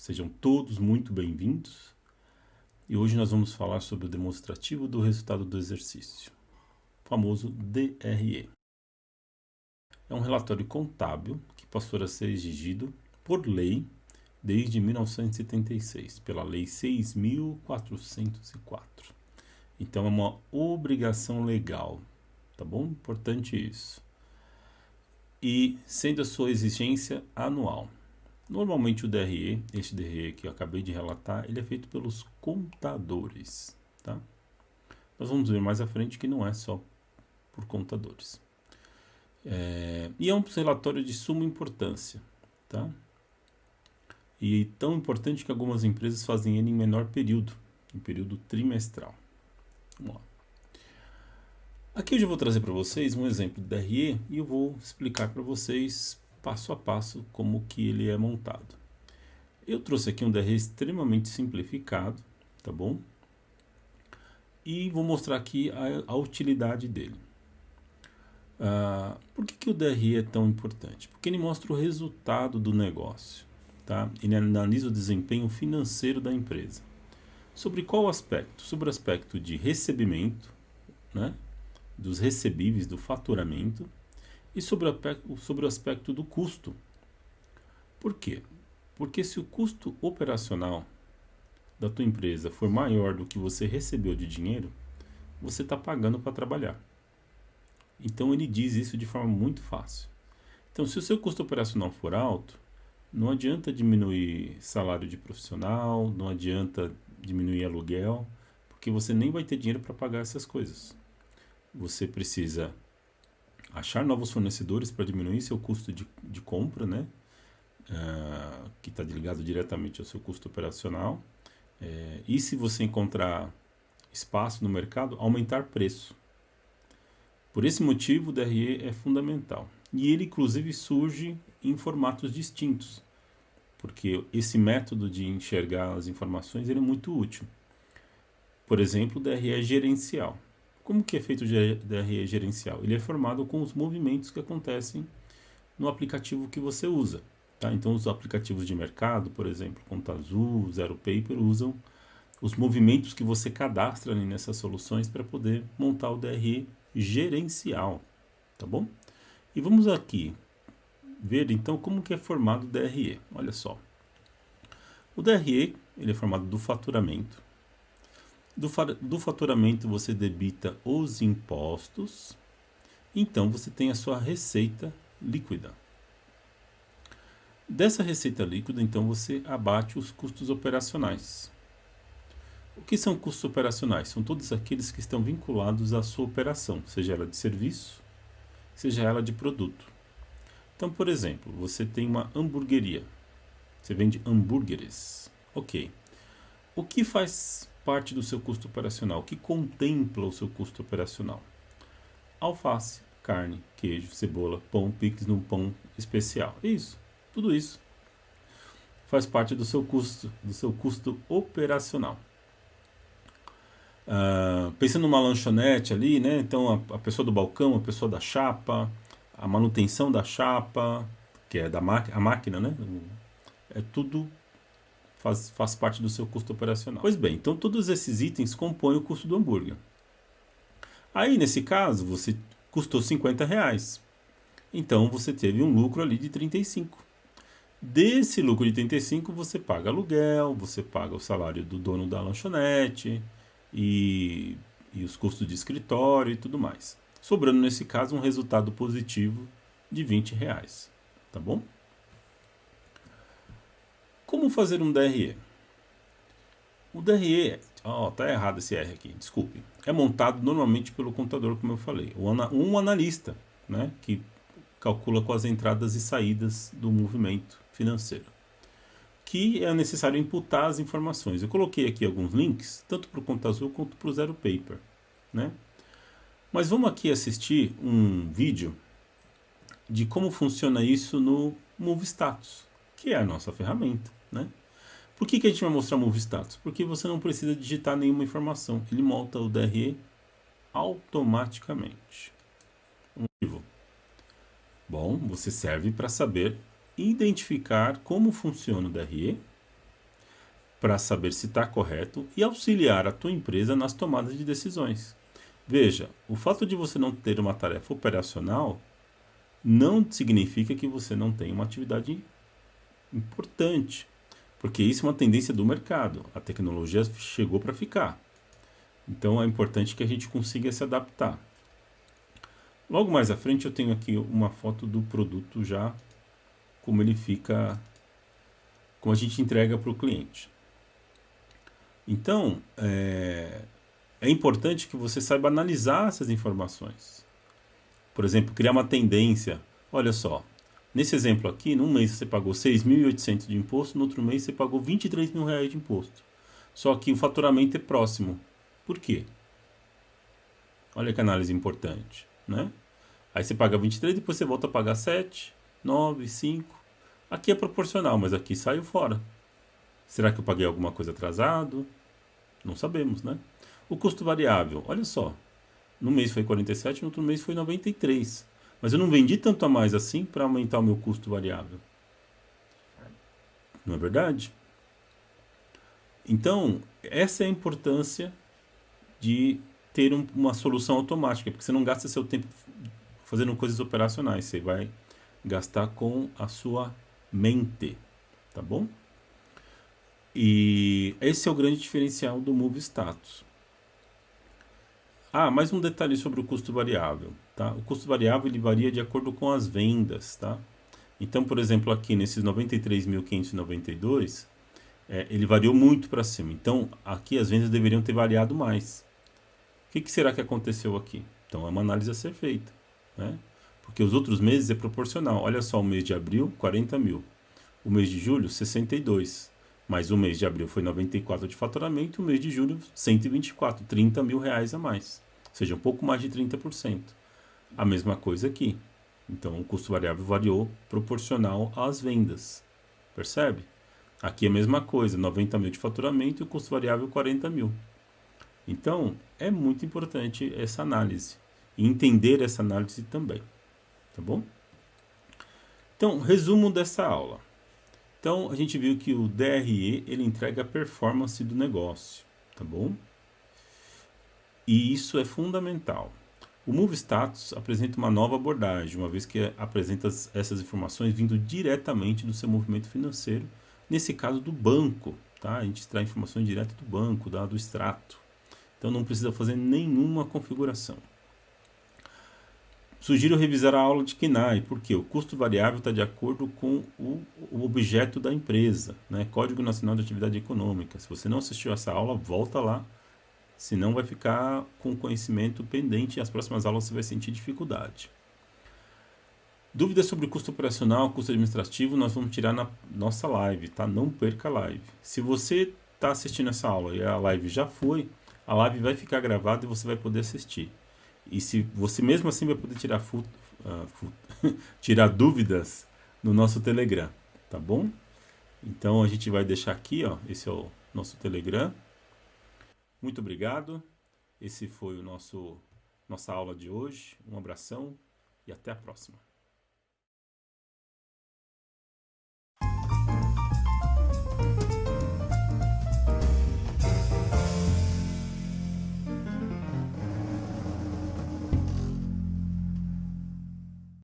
Sejam todos muito bem-vindos. E hoje nós vamos falar sobre o demonstrativo do resultado do exercício, o famoso DRE. É um relatório contábil que passou a ser exigido por lei desde 1976, pela Lei 6.404. Então é uma obrigação legal, tá bom? Importante isso. E sendo a sua exigência anual. Normalmente o DRE, este DRE que eu acabei de relatar, ele é feito pelos contadores, tá? Nós vamos ver mais à frente que não é só por contadores. E é um relatório de suma importância, tá? E tão importante que algumas empresas fazem ele em menor período, em período trimestral. Vamos lá. Aqui hoje eu vou trazer para vocês um exemplo do DRE e eu vou explicar para vocês passo a passo como que ele é montado. Eu trouxe aqui um DRE extremamente simplificado, tá bom? E vou mostrar aqui a utilidade dele. Por que o DRE é tão importante? Porque ele mostra o resultado do negócio, tá? Ele analisa o desempenho financeiro da empresa. Sobre qual aspecto? Sobre o aspecto de recebimento, né? Dos recebíveis, do faturamento, e sobre o aspecto do custo. Por quê? Porque se o custo operacional da tua empresa for maior do que você recebeu de dinheiro, você está pagando para trabalhar. Então ele diz isso de forma muito fácil. Então, se o seu custo operacional for alto, não adianta diminuir salário de profissional, não adianta diminuir aluguel, porque você nem vai ter dinheiro para pagar essas coisas. Você precisa achar novos fornecedores para diminuir seu custo de compra, né? Que está ligado diretamente ao seu custo operacional. E se você encontrar espaço no mercado, aumentar preço. Por esse motivo, o DRE é fundamental. E ele, inclusive, surge em formatos distintos, porque esse método de enxergar as informações ele é muito útil. Por exemplo, o DRE é gerencial. Como que é feito o DRE gerencial? Ele é formado com os movimentos que acontecem no aplicativo que você usa. Tá? Então, os aplicativos de mercado, por exemplo, Conta Azul, Zero Paper, usam os movimentos que você cadastra ali nessas soluções para poder montar o DRE gerencial. Tá bom? E vamos aqui ver então como que é formado o DRE. Olha só. O DRE ele é formado do faturamento. Do faturamento você debita os impostos, então você tem a sua receita líquida. Dessa receita líquida, então você abate os custos operacionais. O que são custos operacionais? São todos aqueles que estão vinculados à sua operação, seja ela de serviço, seja ela de produto. Então, por exemplo, você tem uma hamburgueria, você vende hambúrgueres, ok. O que faz parte do seu custo operacional? O que contempla o seu custo operacional? Alface, carne, queijo, cebola, pão, pix num pão especial. Isso, tudo isso faz parte do seu custo operacional. Pensando numa lanchonete ali, né? Então a pessoa do balcão, a pessoa da chapa, a manutenção da chapa, que é a máquina, né? É tudo faz parte do seu custo operacional. Pois bem, então todos esses itens compõem o custo do hambúrguer. Aí, nesse caso, você custou R$50. Então, você teve um lucro ali de 35. Desse lucro de 35, você paga aluguel, você paga o salário do dono da lanchonete e os custos de escritório e tudo mais. Sobrando, nesse caso, um resultado positivo de R$20. Tá bom? Como fazer um DRE? O DRE, tá errado esse R aqui, desculpe. É montado normalmente pelo contador, como eu falei. Um analista, né, que calcula com as entradas e saídas do movimento financeiro. Que é necessário imputar as informações. Eu coloquei aqui alguns links, tanto para o Conta Azul quanto para o Zero Paper, né? Mas vamos aqui assistir um vídeo de como funciona isso no Move Status, que é a nossa ferramenta, né? Por que a gente vai mostrar Move Status? Porque você não precisa digitar nenhuma informação. Ele monta o DRE automaticamente. Bom, você serve para saber identificar como funciona o DRE para saber se está correto e auxiliar a tua empresa nas tomadas de decisões. Veja, o fato de você não ter uma tarefa operacional não significa que você não tem uma atividade importante, porque isso é uma tendência do mercado. A tecnologia chegou para ficar. Então é importante que a gente consiga se adaptar. Logo mais à frente eu tenho aqui uma foto do produto já, como ele fica, como a gente entrega para o cliente. Então, é importante que você saiba analisar essas informações. Por exemplo, criar uma tendência. Olha só, nesse exemplo aqui, num mês você pagou 6.800 de imposto, no outro mês você pagou 23 mil reais de imposto. Só que o faturamento é próximo. Por quê? Olha que análise importante, né? Aí você paga 23, depois você volta a pagar 7, 9, 5. Aqui é proporcional, mas aqui saiu fora. Será que eu paguei alguma coisa atrasado? Não sabemos, né? O custo variável, olha só. No mês foi 47, no outro mês foi 93. Mas eu não vendi tanto a mais assim para aumentar o meu custo variável. Não é verdade? Então, essa é a importância de ter uma solução automática, porque você não gasta seu tempo fazendo coisas operacionais, você vai gastar com a sua mente, tá bom? E esse é o grande diferencial do Move Status. Mais um detalhe sobre o custo variável, tá? O custo variável ele varia de acordo com as vendas, tá? Então, por exemplo, aqui nesses 93.592, ele variou muito para cima. Então, aqui as vendas deveriam ter variado mais. O que será que aconteceu aqui? Então, é uma análise a ser feita, né? Porque os outros meses é proporcional. Olha só, o mês de abril, 40 mil. O mês de julho, 62. Mas o mês de abril foi 94 de faturamento, o mês de julho, 124, 30 mil reais a mais. Ou seja, um pouco mais de 30%. A mesma coisa aqui. Então, o custo variável variou proporcional às vendas. Percebe? Aqui é a mesma coisa, 90 mil de faturamento e o custo variável 40 mil. Então, é muito importante essa análise. E entender essa análise também. Tá bom? Então, resumo dessa aula. Então, a gente viu que o DRE, ele entrega a performance do negócio, tá bom? E isso é fundamental. O Move Status apresenta uma nova abordagem, uma vez que apresenta essas informações vindo diretamente do seu movimento financeiro, nesse caso do banco, tá? A gente extrai informações direto do banco, do extrato. Então, não precisa fazer nenhuma configuração. Sugiro revisar a aula de KNAI, porque o custo variável está de acordo com o objeto da empresa, né? Código Nacional de Atividade Econômica. Se você não assistiu essa aula, volta lá, senão vai ficar com conhecimento pendente e as próximas aulas você vai sentir dificuldade. Dúvidas sobre custo operacional, custo administrativo, nós vamos tirar na nossa live, tá? Não perca a live. Se você está assistindo essa aula e a live já foi, a live vai ficar gravada e você vai poder assistir. E se você mesmo assim vai poder tirar, tirar dúvidas no nosso Telegram, tá bom? Então a gente vai deixar aqui, ó, esse é o nosso Telegram. Muito obrigado. Esse foi o nossa aula de hoje. Um abração e até a próxima.